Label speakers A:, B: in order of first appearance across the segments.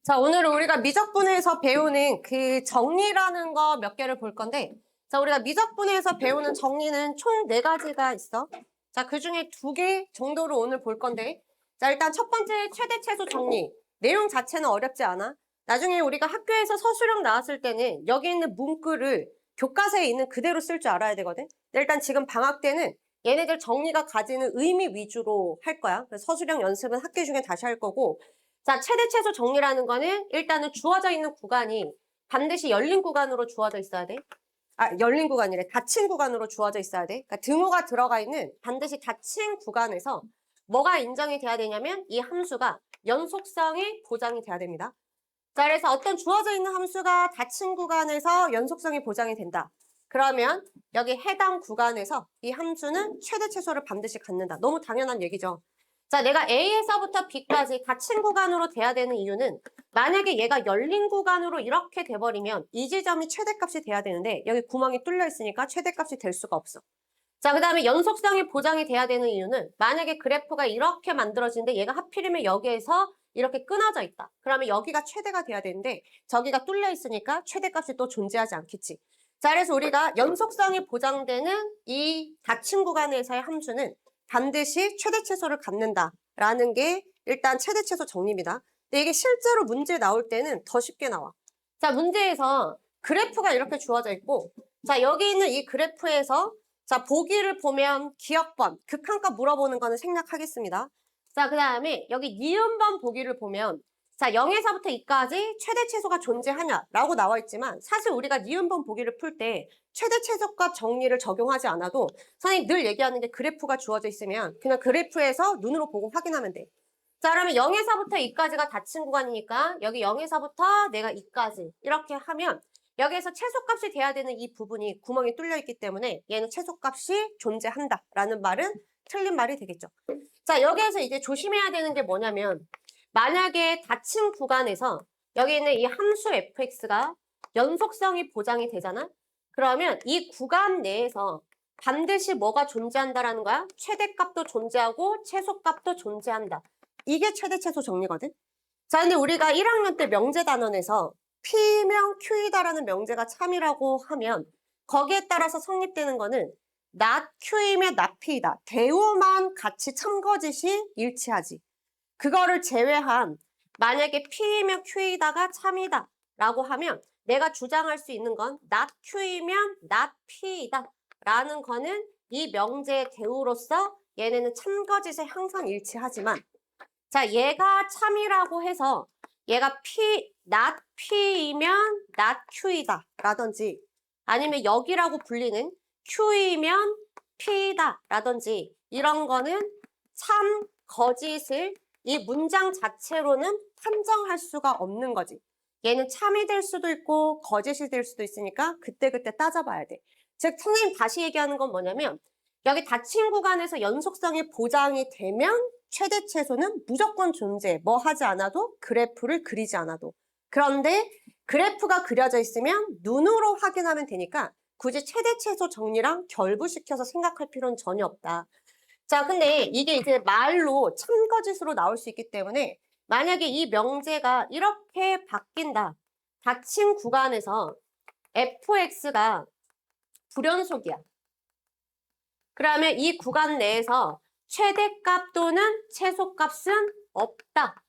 A: 자, 오늘은 우리가 미적분에서 배우는 그 정리라는 거 몇 개를 볼 건데, 자, 우리가 미적분에서 배우는 정리는 총 4가지가 있어. 자, 그 중에 2개 정도로 오늘 볼 건데, 자, 일단 첫 번째 최대 최소 정리. 내용 자체는 어렵지 않아. 나중에 우리가 학교에서 서술형 나왔을 때는 여기 있는 문구를 교과서에 있는 그대로 쓸 줄 알아야 되거든. 근데 일단 지금 방학 때는 얘네들 정리가 가지는 의미 위주로 할 거야. 그래서 서술형 연습은 학기 중에 다시 할 거고, 자, 최대 최소 정리라는 거는 일단은 주어져 있는 구간이 반드시 열린 구간으로 주어져 있어야 돼. 열린 구간이래. 닫힌 구간으로 주어져 있어야 돼. 그러니까 등호가 들어가 있는 반드시 닫힌 구간에서 뭐가 인정이 돼야 되냐면 이 함수가 연속성이 보장이 돼야 됩니다. 자, 그래서 어떤 주어져 있는 함수가 닫힌 구간에서 연속성이 보장이 된다. 그러면 여기 해당 구간에서 이 함수는 최대 최소를 반드시 갖는다. 너무 당연한 얘기죠. 자, 내가 A에서부터 B까지 닫힌 구간으로 돼야 되는 이유는 만약에 얘가 열린 구간으로 이렇게 돼버리면 이 지점이 최대값이 돼야 되는데 여기 구멍이 뚫려 있으니까 최대값이 될 수가 없어. 자, 그 다음에 연속성이 보장이 돼야 되는 이유는 만약에 그래프가 이렇게 만들어지는데 얘가 하필이면 여기에서 이렇게 끊어져 있다. 그러면 여기가 최대가 돼야 되는데 저기가 뚫려 있으니까 최대값이 또 존재하지 않겠지. 자, 그래서 우리가 연속성이 보장되는 이 닫힌 구간에서의 함수는 반드시 최대 최소를 갖는다라는 게 일단 최대 최소 정리입니다. 근데 이게 실제로 문제 나올 때는 더 쉽게 나와. 자, 문제에서 그래프가 이렇게 주어져 있고, 자, 여기 있는 이 그래프에서 자, 보기를 보면 기억번, 극한값 물어보는 거는 생략하겠습니다. 자, 그 다음에 여기 니은번 보기를 보면 자, 0에서부터 2까지 최대 최소가 존재하냐라고 나와 있지만 사실 우리가 니은번 보기를 풀 때 최대 최소값 정리를 적용하지 않아도 선생님 늘 얘기하는 게 그래프가 주어져 있으면 그냥 그래프에서 눈으로 보고 확인하면 돼. 자, 그러면 0에서부터 2까지가 닫힌 구간이니까 여기 0에서부터 내가 2까지 이렇게 하면 여기에서 최소값이 돼야 되는 이 부분이 구멍이 뚫려 있기 때문에 얘는 최소값이 존재한다라는 말은 틀린 말이 되겠죠. 자, 여기에서 이제 조심해야 되는 게 뭐냐면 만약에 닫힌 구간에서 여기 있는 이 함수 fx가 연속성이 보장이 되잖아? 그러면 이 구간 내에서 반드시 뭐가 존재한다라는 거야? 최대값도 존재하고 최소값도 존재한다. 이게 최대 최소 정리거든? 자, 근데 우리가 1학년 때 명제 단원에서 P명 Q이다라는 명제가 참이라고 하면 거기에 따라서 성립되는 거는 not Q이면 not P이다. 대우만 같이 참거짓이 일치하지. 그거를 제외한 만약에 P이면 Q이다가 참이다 라고 하면 내가 주장할 수 있는 건 not Q이면 not P이다 라는 거는 이 명제의 대우로서 얘네는 참거짓에 항상 일치하지만 자, 얘가 참이라고 해서 얘가 not P이면 not Q이다 라든지 아니면 여기라고 불리는 Q이면 P이다 라든지 이런 거는 참, 거짓을 이 문장 자체로는 판정할 수가 없는 거지. 얘는 참이 될 수도 있고 거짓이 될 수도 있으니까 그때그때 따져봐야 돼. 즉, 선생님 다시 얘기하는 건 뭐냐면 여기 닫힌 구간에서 연속성이 보장이 되면 최대 최소는 무조건 존재해. 뭐 하지 않아도 그래프를 그리지 않아도. 그런데 그래프가 그려져 있으면 눈으로 확인하면 되니까 굳이 최대 최소 정리랑 결부시켜서 생각할 필요는 전혀 없다. 자, 근데 이게 이제 말로 참거짓으로 나올 수 있기 때문에 만약에 이 명제가 이렇게 바뀐다. 닫힌 구간에서 fx가 불연속이야. 그러면 이 구간 내에서 최대값 또는 최소값은 없다.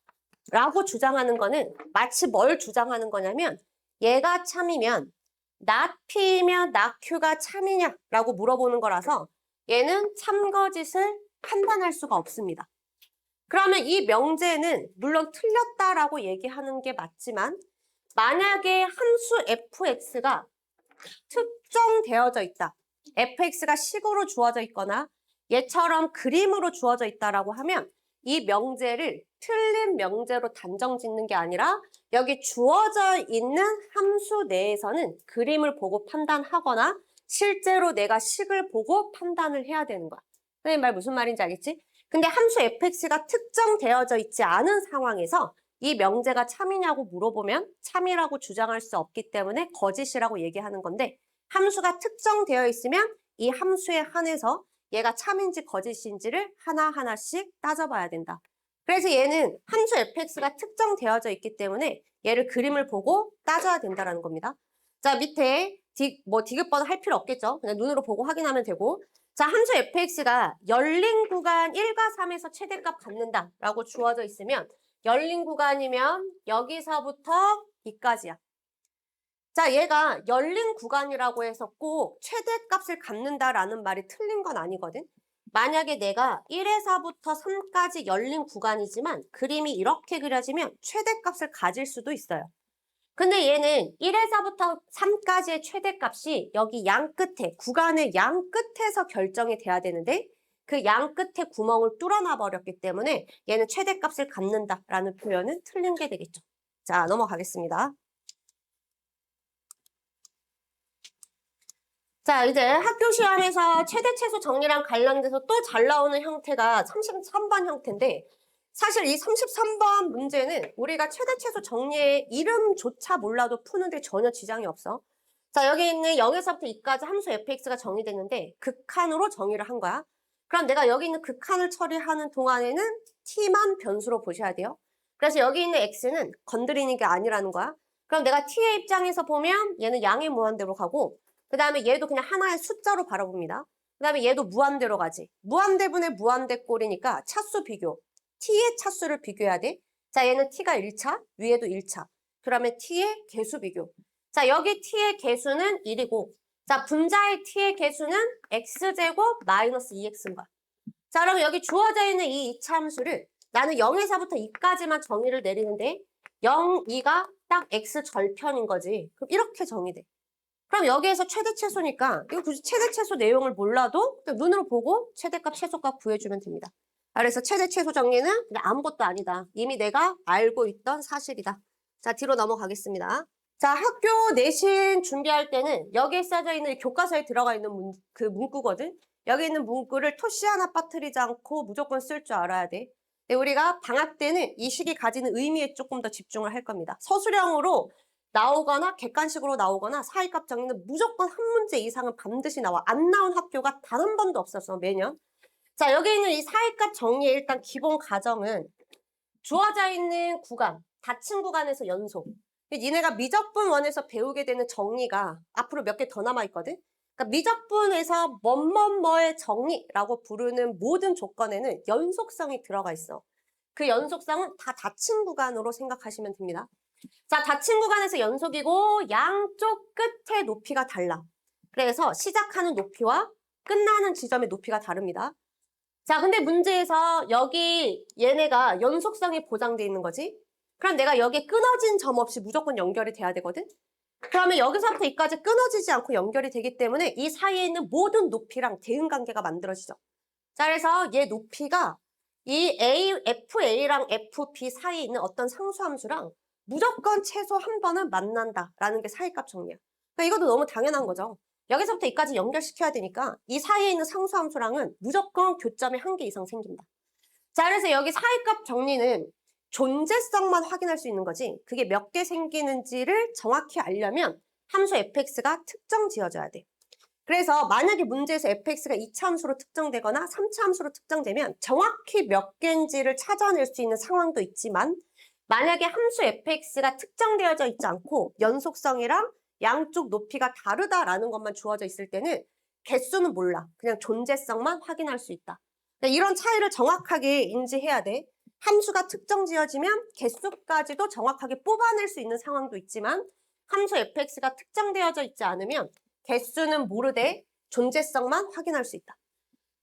A: 라고 주장하는 거는 마치 뭘 주장하는 거냐면 얘가 참이면 not P이면 not Q가 참이냐 라고 물어보는 거라서 얘는 참거짓을 판단할 수가 없습니다. 그러면 이 명제는 물론 틀렸다라고 얘기하는 게 맞지만 만약에 함수 fx가 특정되어져 있다. fx가 식으로 주어져 있거나 얘처럼 그림으로 주어져 있다라고 하면 이 명제를 틀린 명제로 단정 짓는 게 아니라 여기 주어져 있는 함수 내에서는 그림을 보고 판단하거나 실제로 내가 식을 보고 판단을 해야 되는 거야. 선생님 말 무슨 말인지 알겠지? 근데 함수 fx가 특정되어져 있지 않은 상황에서 이 명제가 참이냐고 물어보면 참이라고 주장할 수 없기 때문에 거짓이라고 얘기하는 건데 함수가 특정되어 있으면 이 함수에 한해서 얘가 참인지 거짓인지를 하나하나씩 따져봐야 된다. 그래서 얘는 함수 fx가 특정되어져 있기 때문에 얘를 그림을 보고 따져야 된다는 겁니다. 자, 밑에 디귿번호 할 필요 없겠죠. 그냥 눈으로 보고 확인하면 되고. 자, 함수 fx가 열린 구간 1과 3에서 최대값 갖는다라고 주어져 있으면 열린 구간이면 여기서부터 여기까지야. 자, 얘가 열린 구간이라고 해서 꼭 최대값을 갖는다라는 말이 틀린 건 아니거든. 만약에 내가 1에서부터 3까지 열린 구간이지만 그림이 이렇게 그려지면 최대값을 가질 수도 있어요. 근데 얘는 1에서부터 3까지의 최대값이 여기 양 끝에, 구간의 양 끝에서 결정이 돼야 되는데 그 양 끝에 구멍을 뚫어놔 버렸기 때문에 얘는 최대값을 갖는다라는 표현은 틀린 게 되겠죠. 자, 넘어가겠습니다. 자, 이제 학교 시험에서 최대 최소 정리랑 관련돼서 또 잘 나오는 형태가 33번 형태인데 사실 이 33번 문제는 우리가 최대 최소 정리의 이름조차 몰라도 푸는데 전혀 지장이 없어. 자, 여기 있는 0에서부터 2까지 함수 fx가 정의됐는데 극한으로 정의를 한 거야. 그럼 내가 여기 있는 극한을 처리하는 동안에는 t만 변수로 보셔야 돼요. 그래서 여기 있는 x는 건드리는 게 아니라는 거야. 그럼 내가 t의 입장에서 보면 얘는 양의 무한대로 가고 그 다음에 얘도 그냥 하나의 숫자로 바라봅니다. 그 다음에 얘도 무한대로 가지. 무한대분의 무한대 꼴이니까 차수 비교. t의 차수를 비교해야 돼. 자, 얘는 t가 1차, 위에도 1차. 그러면 t의 개수 비교. 자, 여기 t의 개수는 1이고 자, 분자의 t의 개수는 x제곱 마이너스 2x인 거야. 자, 그럼 여기 주어져 있는 이 이차함수를 나는 0에서부터 2까지만 정의를 내리는데 0, 2가 딱 x 절편인 거지. 그럼 이렇게 정의돼. 그럼 여기에서 최대 최소니까 이거 굳이 최대 최소 내용을 몰라도 그냥 눈으로 보고 최대값 최소값 구해주면 됩니다. 그래서 최대 최소 정리는 그냥 아무것도 아니다. 이미 내가 알고 있던 사실이다. 자, 뒤로 넘어가겠습니다. 자, 학교 내신 준비할 때는 여기에 써져 있는 교과서에 들어가 있는 그 문구거든. 여기 있는 문구를 토시 하나 빠뜨리지 않고 무조건 쓸 줄 알아야 돼. 근데 우리가 방학 때는 이 식이 가지는 의미에 조금 더 집중을 할 겁니다. 서술형으로 나오거나 객관식으로 나오거나 사이값 정리는 무조건 한 문제 이상은 반드시 나와. 안 나온 학교가 단 한 번도 없었어, 매년. 자, 여기 있는 이 사이값 정리의 일단 기본 과정은 주어져 있는 구간, 닫힌 구간에서 연속. 니네가 미적분 원에서 배우게 되는 정리가 앞으로 몇 개 더 남아있거든? 그러니까 미적분에서 뭐뭐뭐의 정리라고 부르는 모든 조건에는 연속성이 들어가 있어. 그 연속성은 다 닫힌 구간으로 생각하시면 됩니다. 자, 닫힌 구간에서 연속이고 양쪽 끝의 높이가 달라. 그래서 시작하는 높이와 끝나는 지점의 높이가 다릅니다. 자, 근데 문제에서 여기 얘네가 연속성이 보장돼 있는 거지. 그럼 내가 여기에 끊어진 점 없이 무조건 연결이 돼야 되거든. 그러면 여기서부터 여기까지 끊어지지 않고 연결이 되기 때문에 이 사이에 있는 모든 높이랑 대응관계가 만들어지죠. 자, 그래서 얘 높이가 이 FA랑 FB 사이에 있는 어떤 상수함수랑 무조건 최소 한 번은 만난다라는 게 사이값 정리야. 그러니까 이것도 너무 당연한 거죠. 여기서부터 여기까지 연결시켜야 되니까 이 사이에 있는 상수함수랑은 무조건 교점이 한 개 이상 생긴다. 자, 그래서 여기 사이값 정리는 존재성만 확인할 수 있는 거지 그게 몇 개 생기는지를 정확히 알려면 함수 fx가 특정 지어져야 돼. 그래서 만약에 문제에서 fx가 2차 함수로 특정되거나 3차 함수로 특정되면 정확히 몇 개인지를 찾아낼 수 있는 상황도 있지만 만약에 함수 fx가 특정되어져 있지 않고 연속성이랑 양쪽 높이가 다르다라는 것만 주어져 있을 때는 개수는 몰라. 그냥 존재성만 확인할 수 있다. 이런 차이를 정확하게 인지해야 돼. 함수가 특정 지어지면 개수까지도 정확하게 뽑아낼 수 있는 상황도 있지만 함수 fx가 특정되어져 있지 않으면 개수는 모르되 존재성만 확인할 수 있다.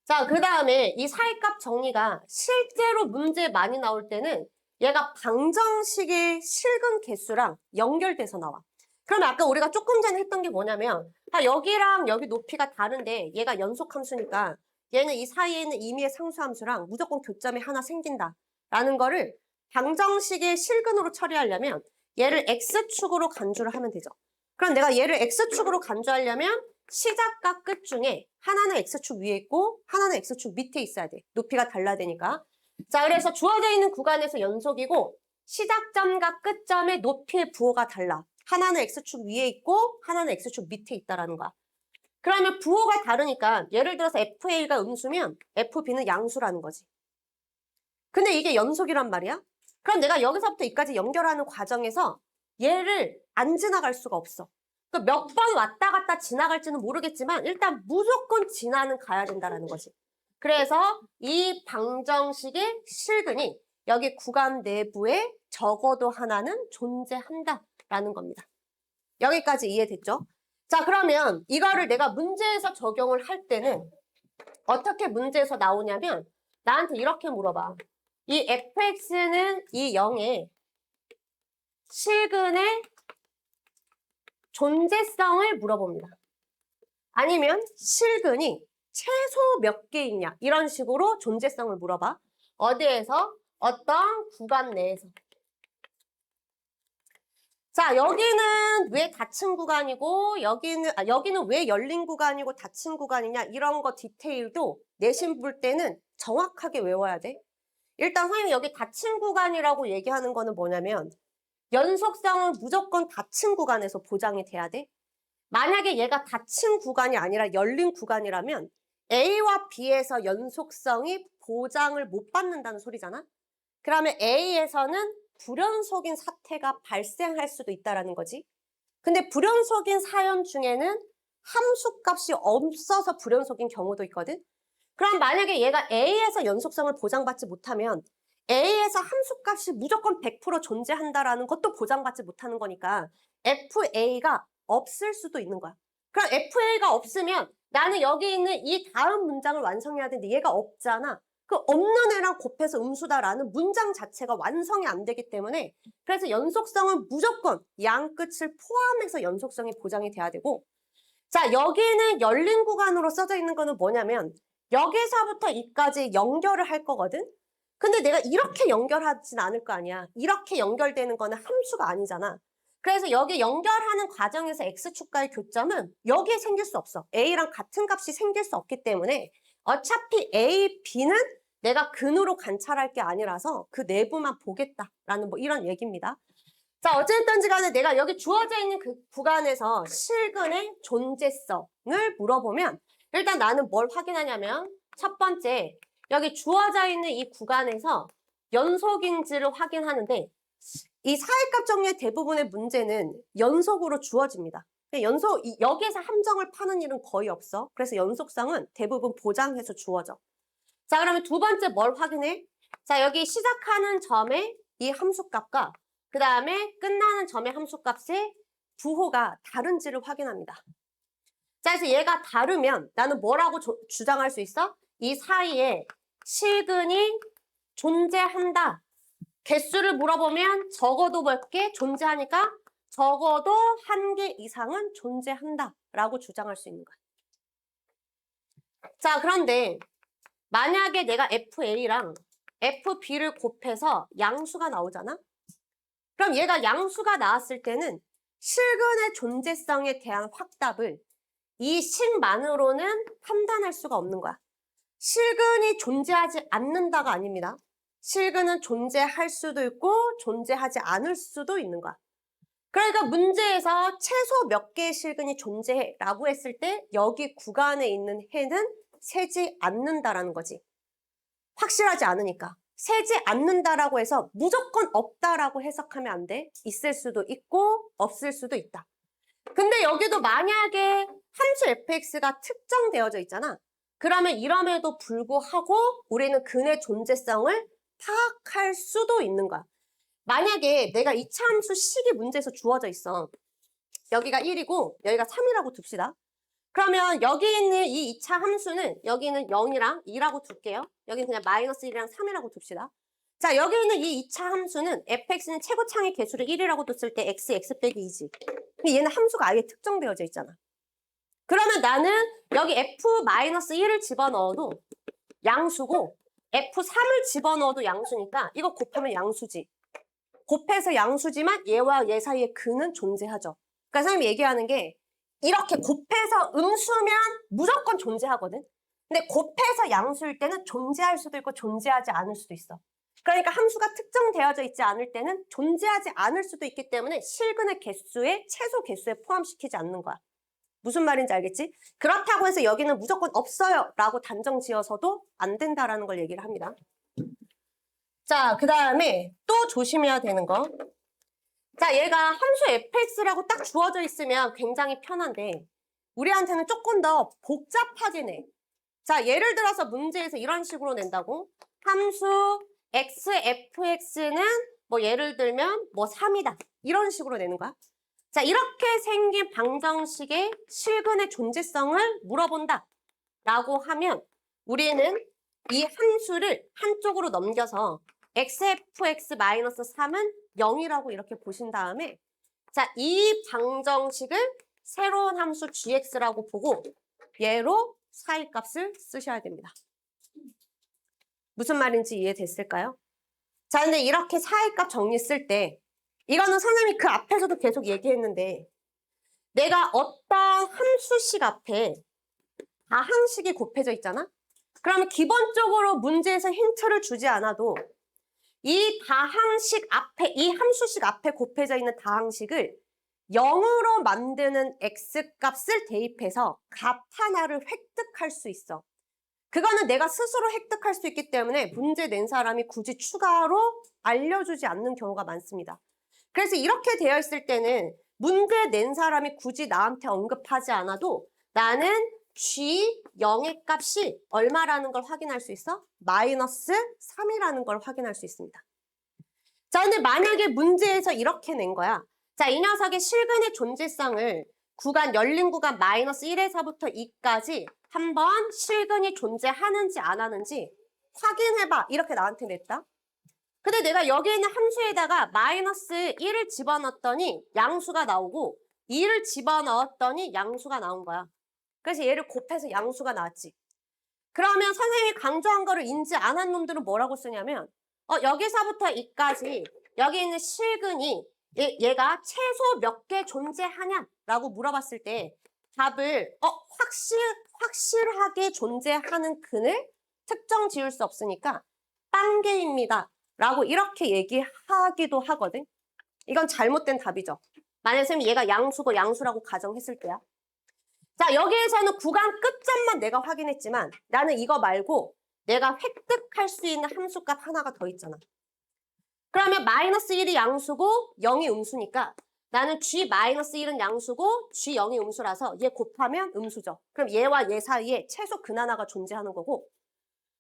A: 자, 그 다음에 이 사이값 정리가 실제로 문제 많이 나올 때는 얘가 방정식의 실근 개수랑 연결돼서 나와. 그러면 아까 우리가 조금 전에 했던 게 뭐냐면 여기랑 여기 높이가 다른데 얘가 연속함수니까 얘는 이 사이에 있는 임의의 상수함수랑 무조건 교점이 하나 생긴다 라는 거를 방정식의 실근으로 처리하려면 얘를 x축으로 간주를 하면 되죠. 그럼 내가 얘를 x축으로 간주하려면 시작과 끝 중에 하나는 x축 위에 있고 하나는 x축 밑에 있어야 돼. 높이가 달라야 되니까. 자, 그래서 주어져 있는 구간에서 연속이고 시작점과 끝점의 높이의 부호가 달라. 하나는 x축 위에 있고 하나는 x축 밑에 있다라는 거야. 그러면 부호가 다르니까 예를 들어서 FA가 음수면 FB는 양수라는 거지. 근데 이게 연속이란 말이야? 그럼 내가 여기서부터 여기까지 연결하는 과정에서 얘를 안 지나갈 수가 없어. 몇 번 왔다 갔다 지나갈지는 모르겠지만 일단 무조건 지나는 가야 된다는 거지. 그래서 이 방정식의 실근이 여기 구간 내부에 적어도 하나는 존재한다라는 겁니다. 여기까지 이해됐죠? 자, 그러면 이거를 내가 문제에서 적용을 할 때는 어떻게 문제에서 나오냐면 나한테 이렇게 물어봐. 이 fx는 이 0의 실근의 존재성을 물어봅니다. 아니면 실근이 최소 몇 개 있냐 이런 식으로 존재성을 물어봐. 어디에서? 어떤 구간 내에서. 자, 여기는 왜 닫힌 구간이고 여기는 왜 열린 구간이고 닫힌 구간이냐 이런 거 디테일도 내신 볼 때는 정확하게 외워야 돼. 일단 선생님이 여기 닫힌 구간이라고 얘기하는 거는 뭐냐면 연속성은 무조건 닫힌 구간에서 보장이 돼야 돼. 만약에 얘가 닫힌 구간이 아니라 열린 구간이라면 A와 B에서 연속성이 보장을 못 받는다는 소리잖아. 그러면 A에서는 불연속인 사태가 발생할 수도 있다는 거지. 근데 불연속인 사연 중에는 함수값이 없어서 불연속인 경우도 있거든. 그럼 만약에 얘가 A에서 연속성을 보장받지 못하면 A에서 함수값이 무조건 100% 존재한다라는 것도 보장받지 못하는 거니까 FA가 없을 수도 있는 거야. 그럼 FA가 없으면 나는 여기 있는 이 다음 문장을 완성해야 되는데 얘가 없잖아. 그 없는 애랑 곱해서 음수다라는 문장 자체가 완성이 안 되기 때문에 그래서 연속성은 무조건 양 끝을 포함해서 연속성이 보장이 돼야 되고 자, 여기는 열린 구간으로 써져 있는 거는 뭐냐면 여기서부터 이까지 연결을 할 거거든? 근데 내가 이렇게 연결하진 않을 거 아니야. 이렇게 연결되는 거는 함수가 아니잖아. 그래서 여기 연결하는 과정에서 x축과의 교점은 여기에 생길 수 없어. a랑 같은 값이 생길 수 없기 때문에 어차피 a, b는 내가 근으로 관찰할 게 아니라서 그 내부만 보겠다라는 뭐 이런 얘기입니다. 자, 어쨌든지 간에 내가 여기 주어져 있는 그 구간에서 실근의 존재성을 물어보면 일단 나는 뭘 확인하냐면 첫 번째 여기 주어져 있는 이 구간에서 연속인지를 확인하는데 이 사회값 정리의 대부분의 문제는 연속으로 주어집니다. 여기에서 함정을 파는 일은 거의 없어. 그래서 연속성은 대부분 보장해서 주어져. 자, 그러면 두 번째 뭘 확인해? 자, 여기 시작하는 점의 이 함수값과 그 다음에 끝나는 점의 함수값의 부호가 다른지를 확인합니다. 자, 그래서 얘가 다르면 나는 뭐라고 주장할 수 있어? 이 사이에 실근이 존재한다. 개수를 물어보면 적어도 몇 개 존재하니까 적어도 1개 이상은 존재한다 라고 주장할 수 있는 거야. 자, 그런데 만약에 내가 FA랑 FB를 곱해서 양수가 나오잖아? 그럼 얘가 양수가 나왔을 때는 실근의 존재성에 대한 확답을 이 식만으로는 판단할 수가 없는 거야. 실근이 존재하지 않는다가 아닙니다. 실근은 존재할 수도 있고 존재하지 않을 수도 있는 거야. 그러니까 문제에서 최소 몇 개의 실근이 존재해 라고 했을 때 여기 구간에 있는 해는 세지 않는다라는 거지. 확실하지 않으니까. 세지 않는다라고 해서 무조건 없다라고 해석하면 안 돼. 있을 수도 있고 없을 수도 있다. 근데 여기도 만약에 함수 fx가 특정되어져 있잖아. 그러면 이럼에도 불구하고 우리는 근의 존재성을 파악할 수도 있는 거야. 만약에 내가 이차 함수 식이 문제에서 주어져 있어. 여기가 1이고 여기가 3이라고 둡시다. 그러면 여기 있는 이 2차 함수는 여기는 0이랑 2라고 둘게요. 여기는 그냥 마이너스 1이랑 3이라고 둡시다. 자, 여기 있는 이 2차 함수는 fx는 최고창의 개수를 1이라고 뒀을 때 x 빼기 2지. 근데 얘는 함수가 아예 특정되어져 있잖아. 그러면 나는 여기 f-1을 집어넣어도 양수고 f3을 집어넣어도 양수니까 이거 곱하면 양수지. 곱해서 양수지만 얘와 얘 사이에 근은 존재하죠. 그러니까 선생님이 얘기하는 게 이렇게 곱해서 음수면 무조건 존재하거든. 근데 곱해서 양수일 때는 존재할 수도 있고 존재하지 않을 수도 있어. 그러니까 함수가 특정되어져 있지 않을 때는 존재하지 않을 수도 있기 때문에 실근의 개수에 최소 개수에 포함시키지 않는 거야. 무슨 말인지 알겠지? 그렇다고 해서 여기는 무조건 없어요 라고 단정 지어서도 안 된다라는 걸 얘기를 합니다. 자, 그 다음에 또 조심해야 되는 거. 자, 얘가 함수 fx라고 딱 주어져 있으면 굉장히 편한데 우리한테는 조금 더 복잡하게 내. 자, 예를 들어서 문제에서 이런 식으로 낸다고. 함수 xfx는 뭐 예를 들면 뭐 3이다. 이런 식으로 내는 거야. 자, 이렇게 생긴 방정식의 실근의 존재성을 물어본다. 라고 하면 우리는 이 함수를 한쪽으로 넘겨서 xfx-3은 0이라고 이렇게 보신 다음에 자, 이 방정식을 새로운 함수 gx라고 보고 얘로 사이값을 쓰셔야 됩니다. 무슨 말인지 이해됐을까요? 자, 근데 이렇게 사이값 정리 쓸 때 이거는 선생님이 그 앞에서도 계속 얘기했는데 내가 어떤 함수식 앞에 다항식이 곱해져 있잖아? 그러면 기본적으로 문제에서 힌트를 주지 않아도 이 다항식 앞에, 이 함수식 앞에 곱해져 있는 다항식을 0으로 만드는 x값을 대입해서 값 하나를 획득할 수 있어. 그거는 내가 스스로 획득할 수 있기 때문에 문제 낸 사람이 굳이 추가로 알려주지 않는 경우가 많습니다. 그래서 이렇게 되어 있을 때는 문제 낸 사람이 굳이 나한테 언급하지 않아도 나는 G0의 값이 얼마라는 걸 확인할 수 있어? 마이너스 3이라는 걸 확인할 수 있습니다. 자, 근데 만약에 문제에서 이렇게 낸 거야. 자, 이 녀석의 실근의 존재성을 구간, 열린 구간 마이너스 1에서부터 2까지 한번 실근이 존재하는지 안 하는지 확인해봐. 이렇게 나한테 냈다. 근데 내가 여기 있는 함수에다가 마이너스 1을 집어넣었더니 양수가 나오고 2를 집어넣었더니 양수가 나온 거야. 그래서 얘를 곱해서 양수가 나왔지. 그러면 선생님이 강조한 거를 인지 안 한 놈들은 뭐라고 쓰냐면 여기서부터 2까지 여기 있는 실근이 얘가 최소 몇 개 존재하냐라고 물어봤을 때 답을 확실하게 존재하는 근을 특정 지을 수 없으니까 빵개입니다 라고 이렇게 얘기하기도 하거든. 이건 잘못된 답이죠. 만약에 선생님이 얘가 양수고 양수라고 가정했을 때야. 자, 여기에서는 구간 끝점만 내가 확인했지만 나는 이거 말고 내가 획득할 수 있는 함수값 하나가 더 있잖아. 그러면 마이너스 1이 양수고 0이 음수니까 나는 G-1은 양수고 G0이 음수라서 얘 곱하면 음수죠. 그럼 얘와 얘 사이에 최소 근 하나가 존재하는 거고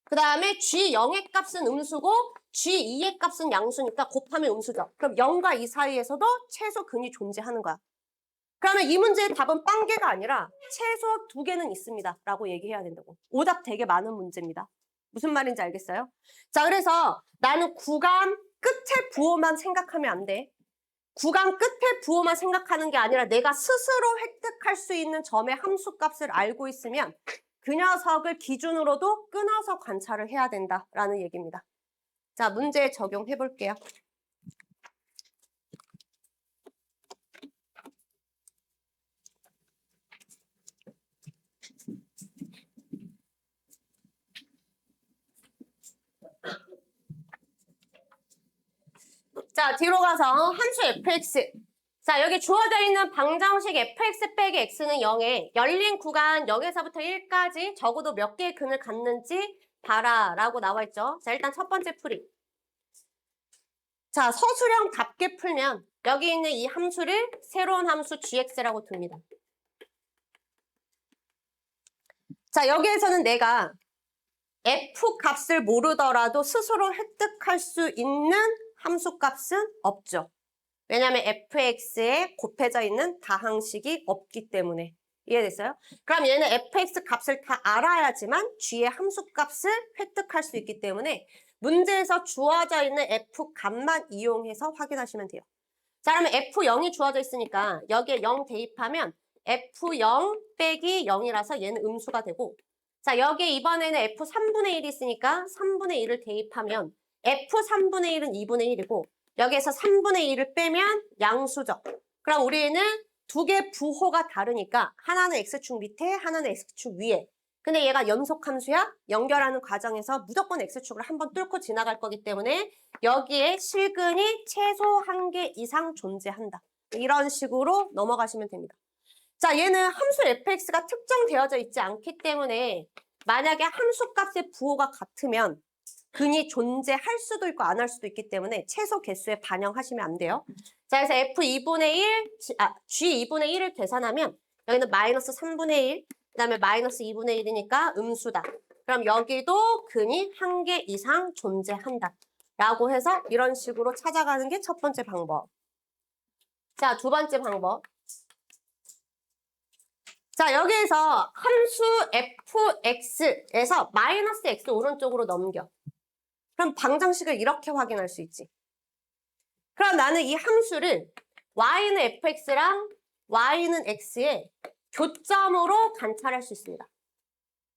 A: 그 다음에 G0의 값은 음수고 G2의 값은 양수니까 곱하면 음수죠. 그럼 0과 2 사이에서도 최소 근이 존재하는 거야. 그러면 이 문제의 답은 빵개가 아니라 최소 2개는 있습니다. 라고 얘기해야 된다고. 오답 되게 많은 문제입니다. 무슨 말인지 알겠어요? 자, 그래서 나는 구간 끝에 부호만 생각하면 안 돼. 구간 끝에 부호만 생각하는 게 아니라 내가 스스로 획득할 수 있는 점의 함수값을 알고 있으면 그 녀석을 기준으로도 끊어서 관찰을 해야 된다라는 얘기입니다. 자, 문제 적용해 볼게요. 자, 뒤로 가서 함수 fx. 자, 여기 주어져 있는 방정식 fx 빼기 x는 0에 열린 구간 0에서부터 1까지 적어도 몇 개의 근을 갖는지 봐라 라고 나와 있죠. 자, 일단 첫 번째 풀이. 자, 서술형답게 풀면 여기 있는 이 함수를 새로운 함수 gx라고 둡니다. 자, 여기에서는 내가 f 값을 모르더라도 스스로 획득할 수 있는 함수 값은 없죠. 왜냐하면 fx에 곱해져 있는 다항식이 없기 때문에. 이해됐어요? 그럼 얘는 fx 값을 다 알아야지만 g의 함수 값을 획득할 수 있기 때문에 문제에서 주어져 있는 f 값만 이용해서 확인하시면 돼요. 자, 그러면 f0이 주어져 있으니까 여기에 0 대입하면 f0 빼기 0이라서 얘는 음수가 되고 자, 여기에 이번에는 f 3분의 1이 있으니까 3분의 1을 대입하면 f 3분의 1은 2분의 1이고 여기에서 3분의 1을 빼면 양수죠. 그럼 우리는 두 개 부호가 다르니까 하나는 x축 밑에 하나는 x축 위에. 근데 얘가 연속함수야. 연결하는 과정에서 무조건 x축을 한번 뚫고 지나갈 거기 때문에 여기에 실근이 최소 1개 이상 존재한다. 이런 식으로 넘어가시면 됩니다. 자, 얘는 함수 fx가 특정되어져 있지 않기 때문에 만약에 함수값의 부호가 같으면 근이 존재할 수도 있고 안 할 수도 있기 때문에 최소 개수에 반영하시면 안 돼요. 자, 그래서 F2분의 1, G2분의 1을 계산하면 여기는 마이너스 3분의 1, 그 다음에 마이너스 2분의 1이니까 음수다. 그럼 여기도 근이 1개 이상 존재한다. 라고 해서 이런 식으로 찾아가는 게 첫 번째 방법. 자, 두 번째 방법. 자, 여기에서 함수 fx에서 마이너스 x 오른쪽으로 넘겨. 그럼 방정식을 이렇게 확인할 수 있지. 그럼 나는 이 함수를 y는 fx랑 y는 x의 교점으로 관찰할 수 있습니다.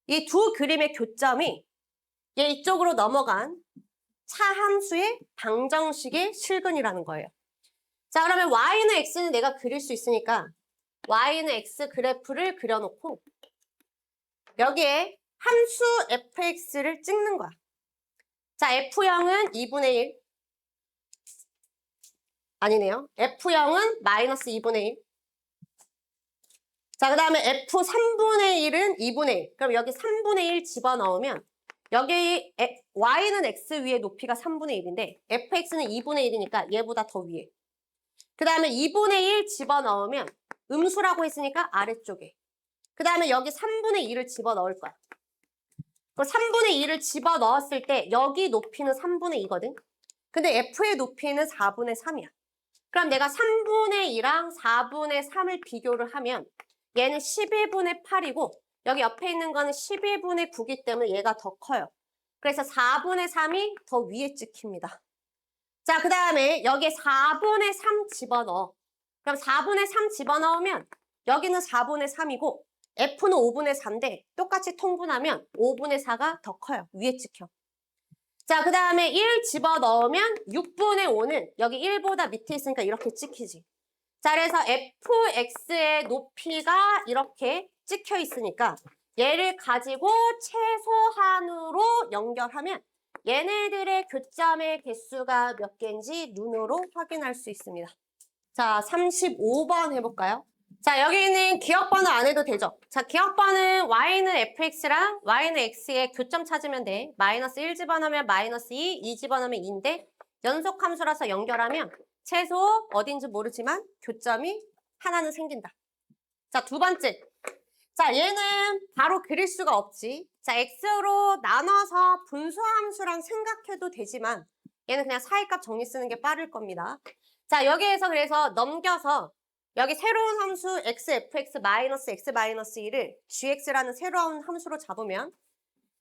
A: 이 두 그림의 교점이 얘 이쪽으로 넘어간 차함수의 방정식의 실근이라는 거예요. 자, 그러면 y는 x는 내가 그릴 수 있으니까 y는 x 그래프를 그려놓고 여기에 함수 fx를 찍는 거야. 자, F0은 2분의 1. 아니네요. F0은 마이너스 2분의 1. 자, 그 다음에 F3분의 1은 2분의 1. 그럼 여기 3분의 1 집어넣으면 여기 Y는 X 위에 높이가 3분의 1인데 FX는 2분의 1이니까 얘보다 더 위에. 그 다음에 2분의 1 집어넣으면 음수라고 했으니까 아래쪽에. 그 다음에 여기 3분의 2를 집어넣을 거야. 그 3분의 2를 집어넣었을 때 여기 높이는 3분의 2거든. 근데 F의 높이는 4분의 3이야. 그럼 내가 3분의 2랑 4분의 3을 비교를 하면 얘는 11분의 8이고 여기 옆에 있는 거는 11분의 9이기 때문에 얘가 더 커요. 그래서 4분의 3이 더 위에 찍힙니다. 자, 그 다음에 여기에 4분의 3 집어넣어. 그럼 4분의 3 집어넣으면 여기는 4분의 3이고 F는 5분의 4인데 똑같이 통분하면 5분의 4가 더 커요. 위에 찍혀. 자, 그 다음에 1 집어넣으면 6분의 5는 여기 1보다 밑에 있으니까 이렇게 찍히지. 자, 그래서 fx의 높이가 이렇게 찍혀 있으니까 얘를 가지고 최소한으로 연결하면 얘네들의 교점의 개수가 몇 개인지 눈으로 확인할 수 있습니다. 자, 35번 해볼까요? 자, 여기는 기억번호 안 해도 되죠? 자, 기억번호는 y는 fx랑 y는 x의 교점 찾으면 돼. 마이너스 1 집어넣으면 마이너스 2 집어넣으면 2인데 연속함수라서 연결하면 최소 어딘지 모르지만 교점이 하나는 생긴다. 자, 두 번째. 자, 얘는 바로 그릴 수가 없지. 자, x로 나눠서 분수함수랑 생각해도 되지만 얘는 그냥 사이값 정리 쓰는 게 빠를 겁니다. 자, 여기에서 그래서 넘겨서 여기 새로운 함수 x, fx, 마이너스 x, 마이너스 2를 gx라는 새로운 함수로 잡으면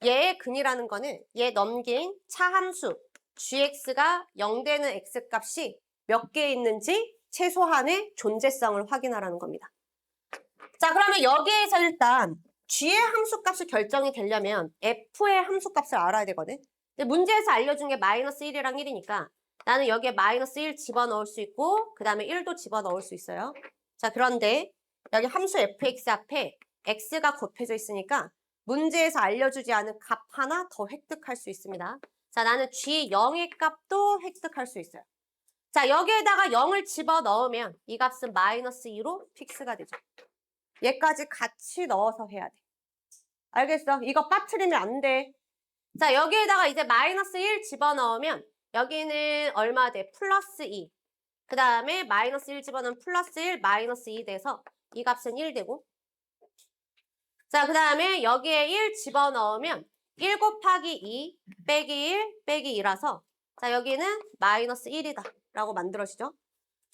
A: 얘의 근이라는 거는 얘 넘긴 차함수 gx가 0 되는 x값이 몇 개 있는지 최소한의 존재성을 확인하라는 겁니다. 자, 그러면 여기에서 일단 g의 함수값이 결정이 되려면 f의 함수값을 알아야 되거든. 근데 문제에서 알려준 게 마이너스 1이랑 1이니까 나는 여기에 마이너스 1 집어넣을 수 있고 그 다음에 1도 집어넣을 수 있어요. 자, 그런데 여기 함수 fx 앞에 x가 곱해져 있으니까 문제에서 알려주지 않은 값 하나 더 획득할 수 있습니다. 자, 나는 g0의 값도 획득할 수 있어요. 자, 여기에다가 0을 집어넣으면 이 값은 마이너스 2로 픽스가 되죠. 얘까지 같이 넣어서 해야 돼. 알겠어? 이거 빠뜨리면 안 돼. 자, 여기에다가 이제 마이너스 1 집어넣으면 여기는 얼마 돼? 플러스 2. 그 다음에 마이너스 1 집어넣으면 플러스 1, 마이너스 2 돼서 이 값은 1 되고. 자, 그 다음에 여기에 1 집어넣으면 1 곱하기 2 빼기 1 빼기 2라서 자, 여기는 마이너스 1이다 라고 만들어지죠.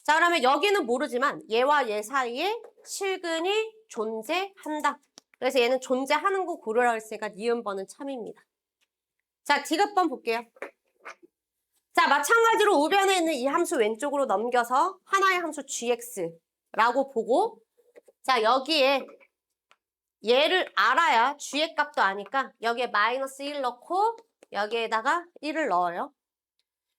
A: 자, 그러면 여기는 모르지만 얘와 얘 사이에 실근이 존재한다. 그래서 얘는 존재하는 거 고르라고 했으니까 니은번은 참입니다. 자, 디귿번 볼게요. 자, 마찬가지로 우변에 있는 이 함수 왼쪽으로 넘겨서 하나의 함수 gx라고 보고 자, 여기에 얘를 알아야 g의 값도 아니까 여기에 마이너스 1 넣고 여기에다가 1을 넣어요.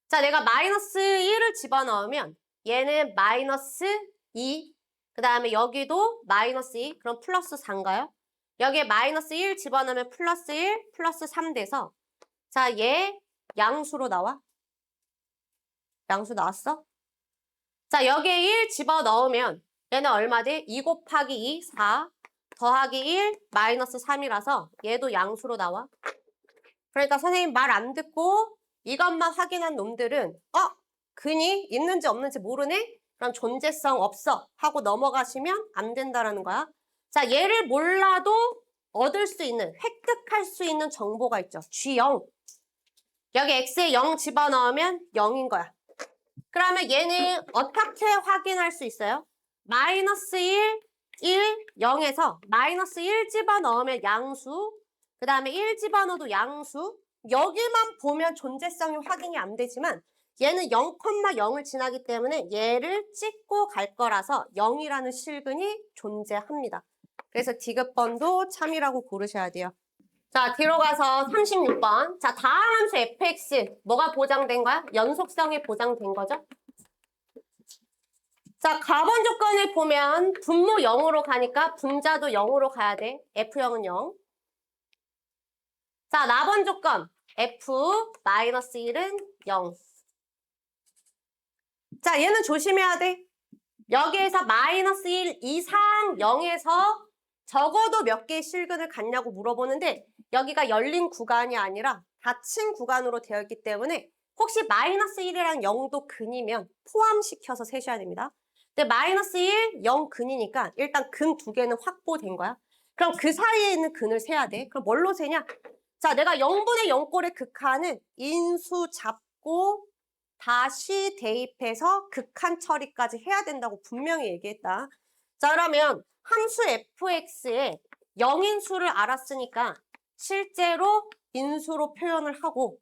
A: 자, 내가 마이너스 1을 집어넣으면 얘는 마이너스 2, 그 다음에 여기도 마이너스 2, 그럼 플러스 4인가요? 여기에 마이너스 1 집어넣으면 플러스 1, 플러스 3 돼서 자, 얘 양수로 나와. 양수 나왔어? 자, 여기에 1 집어넣으면 얘는 얼마 돼? 2 곱하기 2, 4 더하기 1, 마이너스 3이라서 얘도 양수로 나와. 그러니까 선생님 말 안 듣고 이것만 확인한 놈들은 근이 있는지 없는지 모르네? 그럼 존재성 없어 하고 넘어가시면 안 된다라는 거야. 자, 얘를 몰라도 얻을 수 있는, 획득할 수 있는 정보가 있죠. G0. 여기 X에 0 집어넣으면 0인 거야. 그러면 얘는 어떻게 확인할 수 있어요? 마이너스 1, 1, 0에서 마이너스 1 집어넣으면 양수, 그 다음에 1 집어넣어도 양수, 여기만 보면 존재성이 확인이 안 되지만 얘는 0,0을 지나기 때문에 얘를 찍고 갈 거라서 0이라는 실근이 존재합니다. 그래서 디귿번도 참이라고 고르셔야 돼요. 자, 뒤로 가서 36번. 자, 다항 함수 fx. 뭐가 보장된 거야? 연속성이 보장된 거죠? 자, 가번 조건을 보면 분모 0으로 가니까 분자도 0으로 가야 돼. F0은 0. 자, 나번 조건. F-1은 0. 자, 얘는 조심해야 돼. 여기에서 마이너스 1 이상 0에서 적어도 몇 개의 실근을 갖냐고 물어보는데 여기가 열린 구간이 아니라 닫힌 구간으로 되어 있기 때문에 혹시 마이너스 1이랑 0도 근이면 포함시켜서 세셔야 됩니다. 근데 마이너스 1, 0 근이니까 일단 근 두 개는 확보된 거야. 그럼 그 사이에 있는 근을 세야 돼. 그럼 뭘로 세냐? 자, 내가 0분의 0꼴의 극한은 인수 잡고 다시 대입해서 극한 처리까지 해야 된다고 분명히 얘기했다. 자, 그러면 함수 fx에 0인수를 알았으니까 실제로 인수로 표현을 하고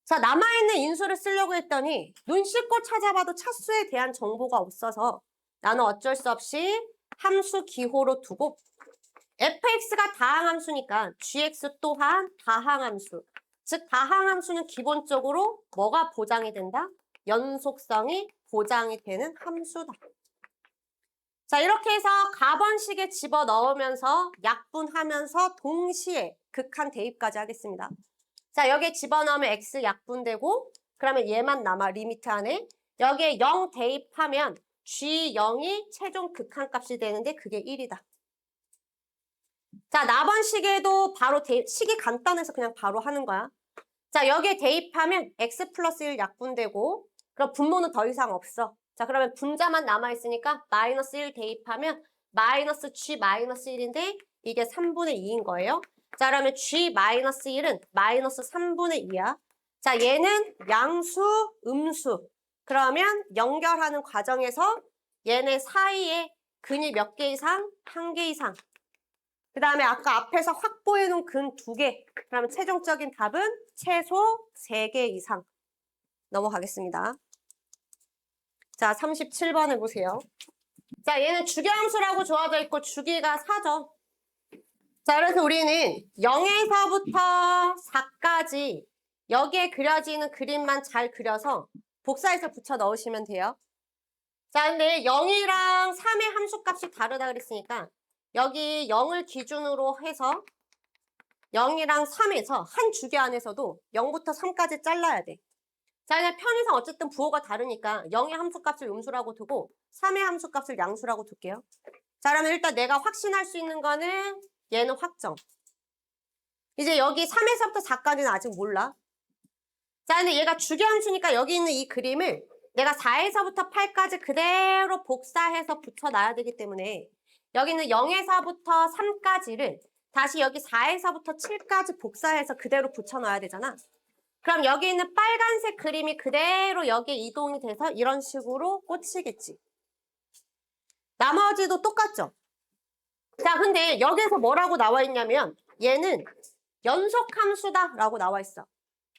A: 자, 남아있는 인수를 쓰려고 했더니 눈 씻고 찾아봐도 차수에 대한 정보가 없어서 나는 어쩔 수 없이 함수 기호로 두고 fx가 다항함수니까 gx 또한 다항함수. 즉 다항함수는 기본적으로 뭐가 보장이 된다? 연속성이 보장이 되는 함수다. 자, 이렇게 해서 가번식에 집어넣으면서 약분하면서 동시에 극한 대입까지 하겠습니다. 자, 여기에 집어넣으면 x 약분되고 그러면 얘만 남아 리미트 안에 여기에 0 대입하면 g0이 최종 극한값이 되는데 그게 1이다. 자, 나번식에도 바로 식이 간단해서 그냥 바로 하는 거야. 자, 여기에 대입하면 x 플러스 1 약분되고 그럼 분모는 더 이상 없어. 자, 그러면 분자만 남아있으니까 마이너스 1 대입하면 마이너스 g 마이너스 1인데 이게 3분의 2인 거예요. 자, 그러면 g 마이너스 1은 마이너스 3분의 2야. 자, 얘는 양수, 음수. 그러면 연결하는 과정에서 얘네 사이에 근이 몇 개 이상? 1개 이상. 그 다음에 아까 앞에서 확보해 놓은 근 2개. 그러면 최종적인 답은 최소 3개 이상. 넘어가겠습니다. 자, 37번 해보세요. 자, 얘는 주기함수라고 주어져 있고 주기가 4죠. 자, 그래서 우리는 0에서부터 4까지 여기에 그려지는 그림만 잘 그려서 복사해서 붙여 넣으시면 돼요. 자, 근데 0이랑 3의 함수값이 다르다 그랬으니까 여기 0을 기준으로 해서 0이랑 3에서 한 주기 안에서도 0부터 3까지 잘라야 돼. 자, 그냥 편의상 어쨌든 부호가 다르니까 0의 함수값을 음수라고 두고 3의 함수값을 양수라고 둘게요. 자, 그러면 일단 내가 확신할 수 있는 거는 얘는 확정. 이제 여기 3에서부터 4까지는 아직 몰라. 자, 근데 얘가 주기함수니까 여기 있는 이 그림을 내가 4에서부터 8까지 그대로 복사해서 붙여놔야 되기 때문에 여기는 0에서부터 3까지를 다시 여기 4에서부터 7까지 복사해서 그대로 붙여놔야 되잖아. 그럼 여기 있는 빨간색 그림이 그대로 여기에 이동이 돼서 이런 식으로 꽂히겠지. 나머지도 똑같죠? 자, 근데 여기에서 뭐라고 나와 있냐면 얘는 연속함수다 라고 나와 있어.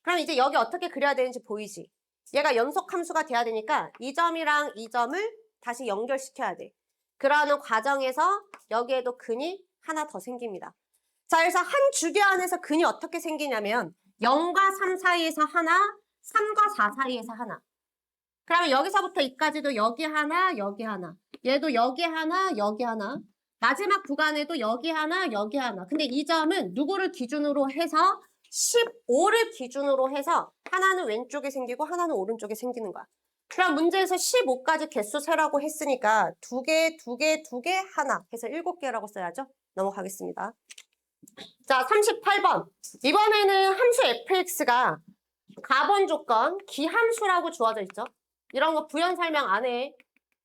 A: 그럼 이제 여기 어떻게 그려야 되는지 보이지? 얘가 연속함수가 돼야 되니까 이 점이랑 이 점을 다시 연결시켜야 돼. 그러는 과정에서 여기에도 근이 하나 더 생깁니다. 자, 그래서 한 주기 안에서 근이 어떻게 생기냐면 0과 3 사이에서 하나, 3과 4 사이에서 하나. 그러면 여기서부터 이까지도 여기 하나, 여기 하나. 얘도 여기 하나, 여기 하나. 마지막 구간에도 여기 하나, 여기 하나. 근데 이 점은 누구를 기준으로 해서 15를 기준으로 해서 하나는 왼쪽에 생기고 하나는 오른쪽에 생기는 거야. 그럼 문제에서 15까지 개수 세라고 했으니까 2개, 2개, 2개, 하나 해서 7개라고 써야죠. 넘어가겠습니다. 자, 38번. 이번에는 함수 fx가 가번 조건, 기함수라고 주어져 있죠. 이런 거 부연 설명 안 해.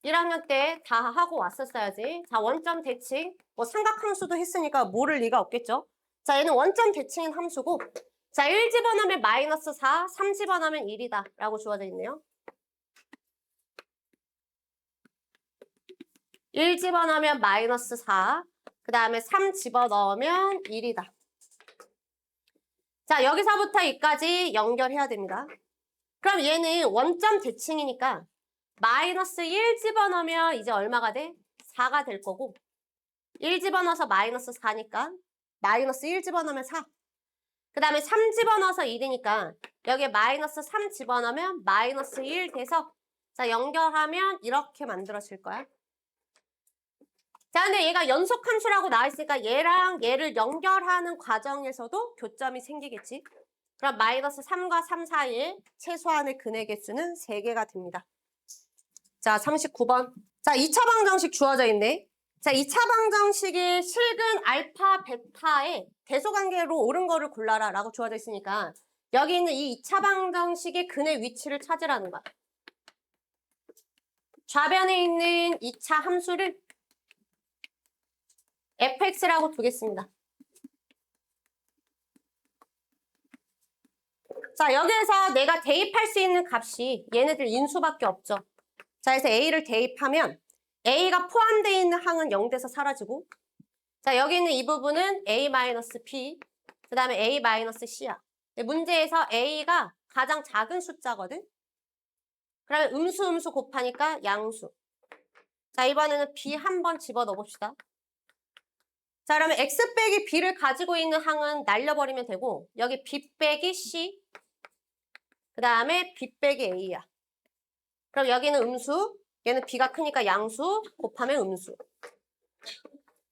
A: 1학년 때 다 하고 왔었어야지. 자, 원점 대칭. 뭐 삼각함수도 했으니까 모를 리가 없겠죠. 자, 얘는 원점 대칭인 함수고, 자, 1 집어넣으면 마이너스 4, 3 집어넣으면 1이다. 라고 주어져 있네요. 1 집어넣으면 마이너스 4, 그 다음에 3 집어넣으면 1이다. 자, 여기서부터 여기까지 연결해야 됩니다. 그럼 얘는 원점 대칭이니까 마이너스 1 집어넣으면 이제 얼마가 돼? 4가 될 거고 1 집어넣어서 마이너스 4니까 마이너스 1 집어넣으면 4. 그 다음에 3 집어넣어서 1이니까 여기에 마이너스 3 집어넣으면 마이너스 1 돼서 자 연결하면 이렇게 만들어질 거야. 자, 근데 얘가 연속함수라고 나와 있으니까 얘랑 얘를 연결하는 과정에서도 교점이 생기겠지. 그럼 마이너스 3과 3 사이에 최소한의 근의 개수는 3개가 됩니다. 자, 39번. 자, 2차 방정식 주어져 있네. 자, 2차 방정식이 실근 알파, 베타의 대소관계로 옳은 거를 골라라 라고 주어져 있으니까 여기 있는 이 2차 방정식의 근의 위치를 찾으라는 거야. 좌변에 있는 2차 함수를 fx라고 두겠습니다. 자, 여기에서 내가 대입할 수 있는 값이 얘네들 인수밖에 없죠. 자, 그래서 a를 대입하면 a가 포함되어 있는 항은 0돼서 사라지고 자, 여기 있는 이 부분은 a-b 그 다음에 a-c야. 문제에서 a가 가장 작은 숫자거든. 그러면 음수 곱하니까 양수. 자, 이번에는 b 한 번 집어넣어 봅시다. 자, 그러면 x 빼기 b를 가지고 있는 항은 날려버리면 되고 여기 b 빼기 c 그 다음에 b 빼기 a야. 그럼 여기는 음수, 얘는 b가 크니까 양수 곱하면 음수.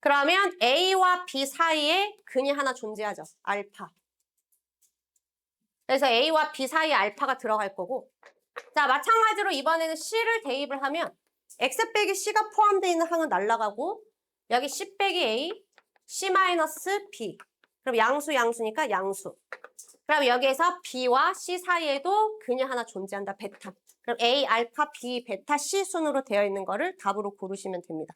A: 그러면 a와 b 사이에 근이 하나 존재하죠. 알파. 그래서 a와 b 사이에 알파가 들어갈 거고 자, 마찬가지로 이번에는 c를 대입을 하면 x 빼기 c가 포함되어 있는 항은 날라가고 여기 c 빼기 a C 마이너스 B. 그럼 양수니까 양수. 그럼 여기에서 B와 C 사이에도 근이 하나 존재한다. 베타. 그럼 A, 알파, B, 베타, C 순으로 되어 있는 거를 답으로 고르시면 됩니다.